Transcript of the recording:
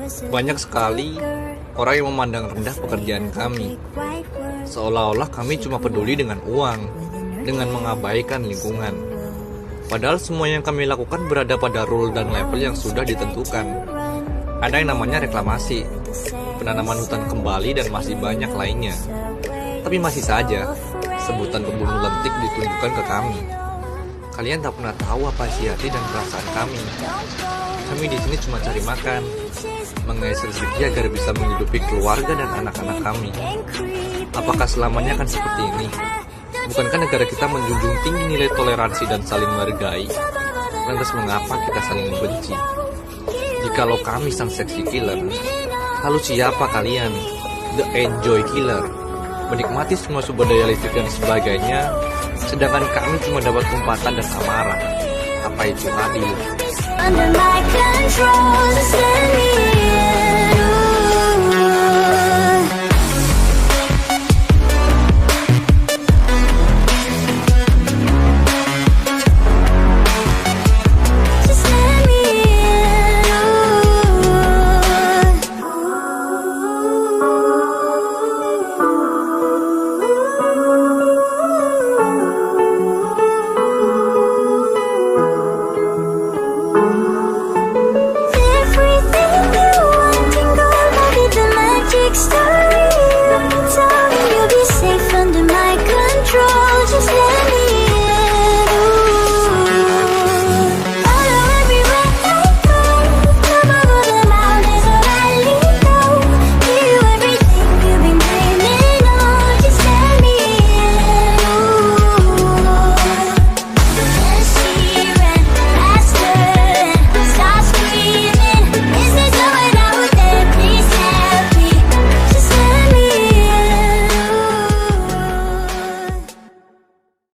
Banyak sekali orang yang memandang rendah pekerjaan kami, seolah-olah kami cuma peduli dengan uang, dengan mengabaikan lingkungan. Padahal semua yang kami lakukan berada pada rule dan level yang sudah ditentukan. Ada yang namanya reklamasi, penanaman hutan kembali, dan masih banyak lainnya. Tapi masih saja, sebutan pembunuh lentik ditunjukkan ke kami. Kalian tak pernah tahu apa isi hati dan perasaan kami. Kami di sini cuma cari makan, mengais rezeki agar bisa menghidupi keluarga dan anak-anak kami. Apakah selamanya akan seperti ini? Bukankah negara kita menjunjung tinggi nilai toleransi dan saling menghargai? Lantas mengapa kita saling membenci? Jikalau kami sang seksi killer, lalu siapa kalian? The enjoy killer, menikmati semua sumber daya listrik dan sebagainya, sedangkan kami cuma dapat umpatan dan amarah. Apa itu adil? Under my control, just let me in.